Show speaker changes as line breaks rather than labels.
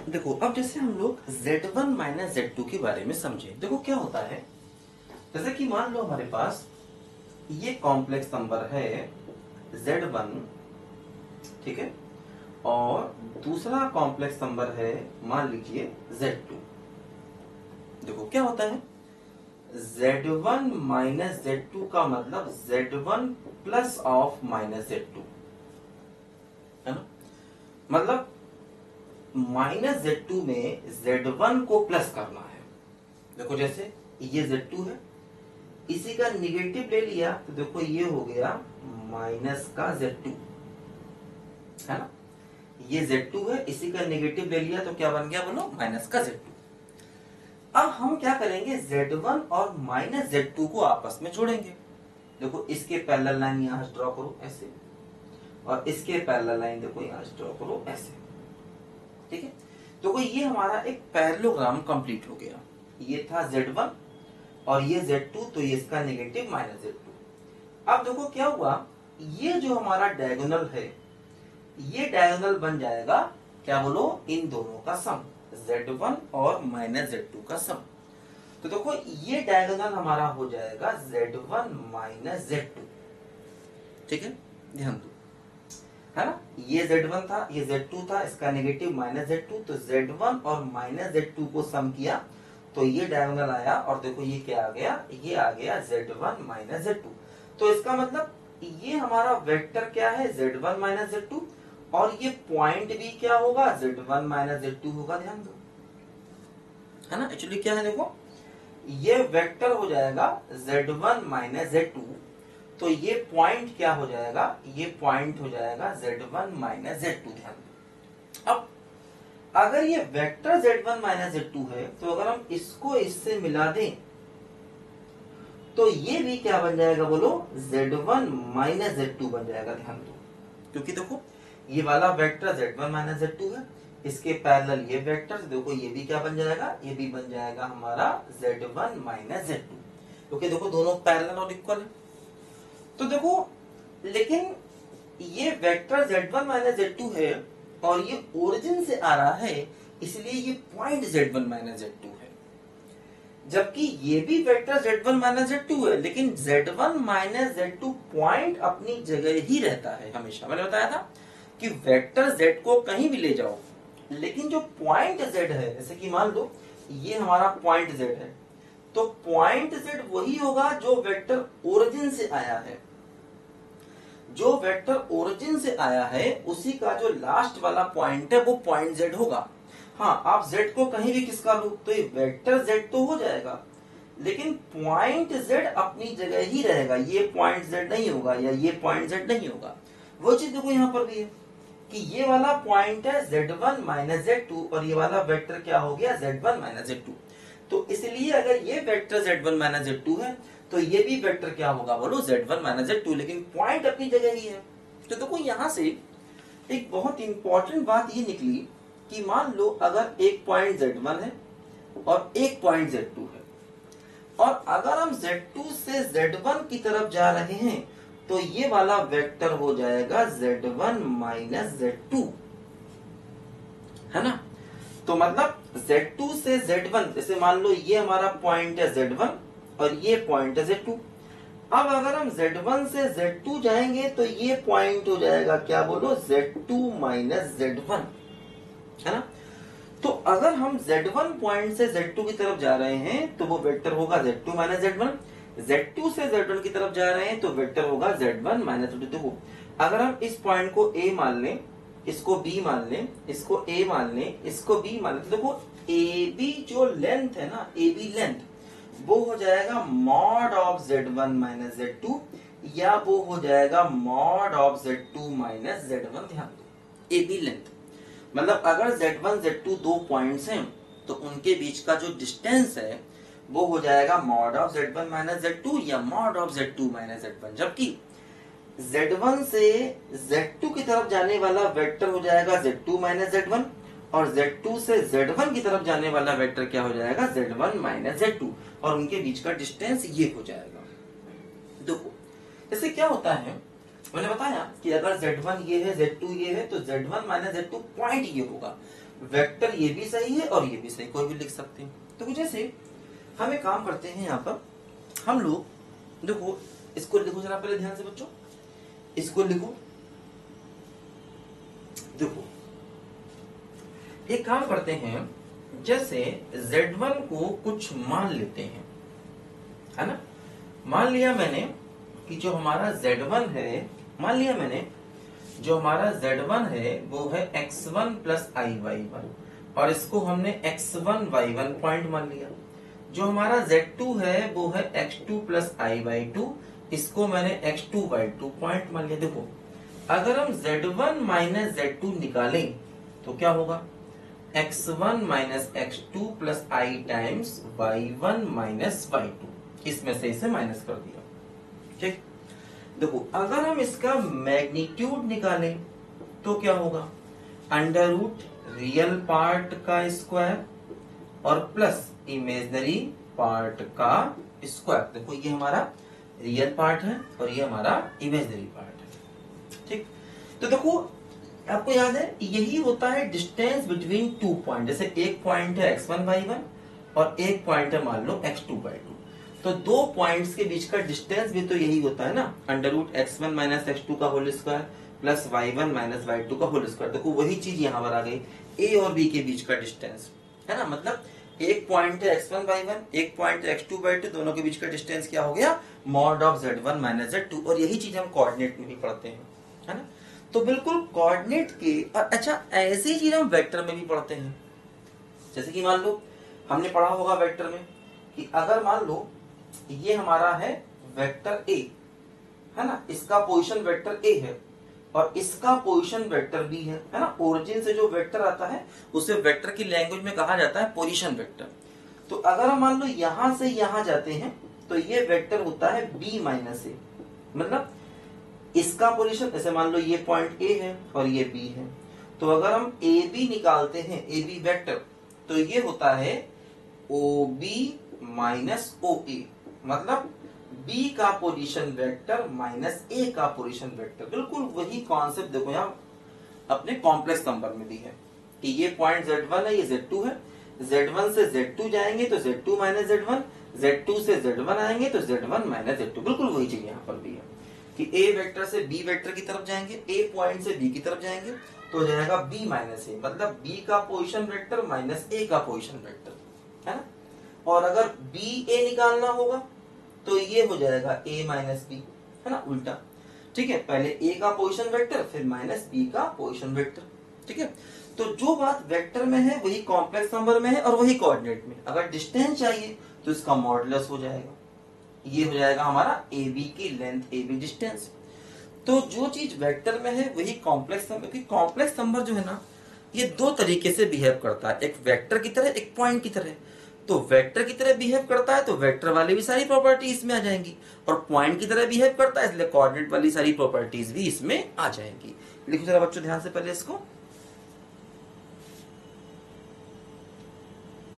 देखो अब जैसे हम लोग Z1 माइनस Z2 के बारे में समझे। देखो क्या होता है, जैसे कि मान लो हमारे पास ये कॉम्प्लेक्स नंबर है Z1, ठीक है, और दूसरा कॉम्प्लेक्स नंबर है मान लीजिए Z2। देखो क्या होता है, Z1 माइनस Z2 का मतलब Z1 plus of minus Z2, है ना। मतलब माइनस Z2 में Z1 को प्लस करना है। देखो जैसे ये Z2 है, इसी का निगेटिव ले लिया तो देखो ये हो गया माइनस का Z2, है ना। ये Z2 है, इसी का निगेटिव ले लिया तो क्या बन गया बोलो, माइनस का Z2। अब हम क्या करेंगे, Z1 और माइनस Z2 को आपस में जोड़ेंगे। देखो इसके पैरेलल लाइन यहां ड्रॉ करो ऐसे, और इसके पैरेलल लाइन देखो यहां ड्रॉ करो ऐसे, ठीक है। तो ये हमारा एक पैरेललोग्राम कंप्लीट हो गया। ये था Z1 और ये Z2, तो ये इसका नेगेटिव माइनस Z2। अब देखो क्या हुआ, ये जो हमारा डायगोनल है ये डायगोनल बन जाएगा क्या बोलो, इन दोनों का सम, Z1 और माइनस Z2 का सम। तो देखो ये डायगोनल हमारा हो जाएगा Z1 माइनस Z2, ठीक है, ध्यान दो, है ना। ये Z1 था, ये Z2 था, इसका नेगेटिव माइनस Z2, तो Z1 और माइनस Z2 को सम किया तो ये डायगोनल आया, और देखो ये क्या आ गया, ये आ गया Z1 माइनस Z2। तो इसका मतलब ये हमारा वेक्टर क्या है, Z1 माइनस Z2, और ये पॉइंट भी क्या होगा, Z1 माइनस Z2 होगा, ध्यान दो, है ना। एक्चुअली क्या है, देखो ये वेक्टर हो जाएगा Z1 माइनस Z2, तो ये पॉइंट क्या हो जाएगा, ये पॉइंट हो जाएगा Z1 माइनस Z2, ध्यान दो। अब अगर ये वेक्टर Z1 माइनस Z2 है तो अगर हम इसको इससे मिला दें तो ये भी क्या बन जाएगा बोलो, Z1 माइनस Z2 बन जाएगा, ध्यान दो। क्योंकि देखो ये वाला वेक्टर Z1 माइनस Z2 है, इसके पैरेलल ये वेक्टर, देखो ये भी क्या बन जाएगा, ये भी बन जाएगा हमारा Z1 माइनस Z2, क्योंकि देखो दोनों पैरेलल और इक्वल है। तो देखो लेकिन ये वेक्टर Z1 माइनस Z2 है और ये ओरिजिन से आ रहा है, इसलिए ये पॉइंट Z1 माइनस Z2 है। जबकि ये भी वेक्टर Z1 माइनस Z2 है, लेकिन Z1 माइनस Z2 पॉइंट अपनी जगह ही रहता है हमेशा। मैंने बताया था कि वेक्टर Z को कहीं भी ले जाओ, लेकिन जो पॉइंट Z है, जैसे कि मान लो ये हमारा पॉइंट Z है, तो पॉइंट Z वही होगा जो वेक्टर ओरिजिन से आया है। जो वेक्टर ओरिजिन से आया है उसी का जो लास्ट वाला पॉइंट है वो पॉइंट Z होगा। हाँ, आप Z को कहीं भी किसका लो तो ये वेक्टर Z तो हो जाएगा, लेकिन पॉइंट Z अपनी जगह ही रहेगा। ये पॉइंट Z नहीं होगा या ये पॉइंट Z नहीं होगा। वो चीज देखो यहाँ पर भी है कि ये वाला पॉइंट है Z1 माइनस Z2 और ये वाला वेक्टर क्या हो गया, Z1 माइनस Z2। तो इसलिए अगर ये वेक्टर Z1 माइनस Z2 है तो ये भी वेक्टर क्या होगा बोलो, Z1 माइनस Z2, लेकिन पॉइंट अपनी जगह ही है। तो देखो यहां से एक बहुत इंपॉर्टेंट बात ये निकली कि मान लो अगर एक पॉइंट Z1 है और एक पॉइंट Z2 है, और अगर हम Z2 से Z1 की तरफ जा रहे हैं तो ये वाला वेक्टर हो जाएगा Z1 माइनस Z2, है ना। तो मतलब Z2 से Z1, जैसे मान लो ये हमारा पॉइंट है Z1 और ये पॉइंट है Z2। अब अगर हम Z1 से Z2 जाएंगे तो ये पॉइंट हो जाएगा क्या बोलो, Z2 माइनस Z1, है ना। तो अगर हम Z1 पॉइंट से Z2 की तरफ जा रहे हैं तो वो वेक्टर होगा Z2 माइनस Z1। Z2 से Z1 की तरफ जा रहे हैं तो वेक्टर होगा Z1 माइनस Z2। देखो अगर हम इस पॉइंट को A मान लें, इसको B मान लें, इसको A मान लें, इसको B मान लें, तो देखो AB जो लेंथ है ना, AB लेंथ, वो हो जाएगा mod of Z1 minus Z2, या वो हो जाएगा mod of Z2 minus Z1। ध्यान दो, AB लेंथ मतलब अगर Z1 Z2 दो पॉइंट्स हैं तो उनके बीच का जो डिस्टेंस है वो हो जाएगा mod of Z1 minus Z2 या mod of Z2 minus Z1। जबकि Z1 से Z2 की तरफ जाने वाला वेक्टर हो जाएगा Z2 माइनस Z1, और Z2 से Z1 की तरफ जाने वाला वेक्टर क्या हो जाएगा, Z1 माइनस Z2, और उनके बीच का डिस्टेंस ये हो जाएगा। देखो इससे क्या होता है, मैंने बताया कि अगर Z1 ये है, Z2 ये है, तो Z1 माइनस Z2 पॉइंट ये होगा। वेक्टर ये भी सही है और ये भी सही, कोई भी लिख सकते हैं। तो जैसे हम एक काम करते हैं, यहाँ पर हम लोग देखो इसको लिखो जरा पहले ध्यान से बच्चों, इसको लिखो। देखो एक काम करते हैं, जैसे Z1 को कुछ मान लेते हैं, है ना। मान लिया मैंने कि जो हमारा Z1 है, मान लिया मैंने जो हमारा Z1 है वो है x1 प्लस i/y1 और इसको हमने x1 y1 पॉइंट मान लिया। जो हमारा Z2 है वो है x2 प्लस i/2, इसको मैंने x2 y2 पॉइंट मान लिया। देखो अगर हम Z1 माइनस Z2 निकालें तो क्या होगा, x1 minus x2 plus i times y1 minus y2, इसमें से इसे माइनस कर दिया। ठीक, देखो अगर हम इसका मैग्नीट्यूड निकालें तो क्या होगा, अंडर रूट रियल पार्ट का स्क्वायर और प्लस इमेजिनरी पार्ट का स्क्वायर। देखो ये हमारा रियल पार्ट है और ये हमारा इमेजिनरी पार्ट है। ठीक, तो देखो आपको याद है यही होता है डिस्टेंस बिटवीन टू पॉइंट। जैसे एक पॉइंट है x1 y1 और एक पॉइंट है मान लो x2 y2, तो दो पॉइंट्स के बीच का डिस्टेंस भी तो यही होता है ना, under root x1 minus x2 का whole square plus y1 minus y2 का होल स्क्वायर। देखो वही चीज यहाँ पर आ गई, a और b के बीच का डिस्टेंस है ना, मतलब एक पॉइंट है x1 y1, एक पॉइंट है x2 y2, दोनों के बीच का डिस्टेंस क्या हो गया, mod of z1 minus z2। और यही चीज हम कोऑर्डिनेट में भी पढ़ते हैं, है ना। तो बिल्कुल कोऑर्डिनेट के, और अच्छा ऐसी चीज हम वेक्टर में भी पढ़ते हैं। जैसे कि मान लो हमने पढ़ा होगा वेक्टर में कि अगर मान लो ये हमारा है वेक्टर ए, है ना, इसका पोजीशन वेक्टर ए है और इसका पोजीशन वेक्टर बी है ना। ओरिजिन से जो वेक्टर आता है उसे वेक्टर की लैंग्वेज में कहा जाता है पोजीशन वेक्टर। तो अगर हम मान लो यहां से यहां जाते हैं तो ये वेक्टर होता है बी माइनस ए, मतलब इसका पोजीशन, जैसे मान लो ये पॉइंट ए है और ये बी है, तो अगर हम ए बी निकालते हैं, ए बी वेक्टर, तो ये होता है ओ बी माइनस ओ ए, मतलब B का पोजीशन वेक्टर माइनस A का पोजीशन वेक्टर। बिल्कुल वही कॉन्सेप्ट देखो यहाँ अपने कॉम्प्लेक्स नंबर में भी है कि ये पॉइंट Z1 है, ये Z2 है, Z1 से Z2 जाएंगे तो Z2 माइनस Z1, Z2 से Z1 आएंगे तो Z1 माइनस Z2। बिल्कुल वही चीज यहाँ पर भी है कि A वेक्टर से B वेक्टर की तरफ जाएंगे, A पॉइंट से B की तरफ जाएंगे तो हो जाएगा B माइनस A, मतलब B का पोजीशन वेक्टर माइनस A का पोजीशन वेक्टर, है ना। और अगर बी ए निकालना होगा तो ये हो जाएगा a माइनस बी, है ना, उल्टा। ठीक है, पहले a का पोजीशन वेक्टर फिर माइनस b का पोजीशन वेक्टर। ठीक है, तो जो बात वेक्टर में है वही कॉम्प्लेक्स नंबर में है और वही कोऑर्डिनेट में। अगर डिस्टेंस चाहिए तो इसका मॉडुलस हो जाएगा, ये हो जाएगा हमारा ए बी की लेंथ, ए बी डिस्टेंस। तो जो चीज वेक्टर में है वही कॉम्प्लेक्स नंबर, क्योंकि कॉम्प्लेक्स नंबर जो है ना ये दो तरीके से बिहेव करता है, एक वेक्टर की तरह, एक पॉइंट की तरह। तो वेक्टर की तरह बिहेव करता है तो वेक्टर वाली भी सारी प्रॉपर्टी इसमें आ जाएंगी, और पॉइंट की तरह बिहेव करता है इसलिए कोऑर्डिनेट वाली सारी प्रॉपर्टीज भी इसमें आ जाएंगी। लिखो जरा बच्चों ध्यान से पहले इसको।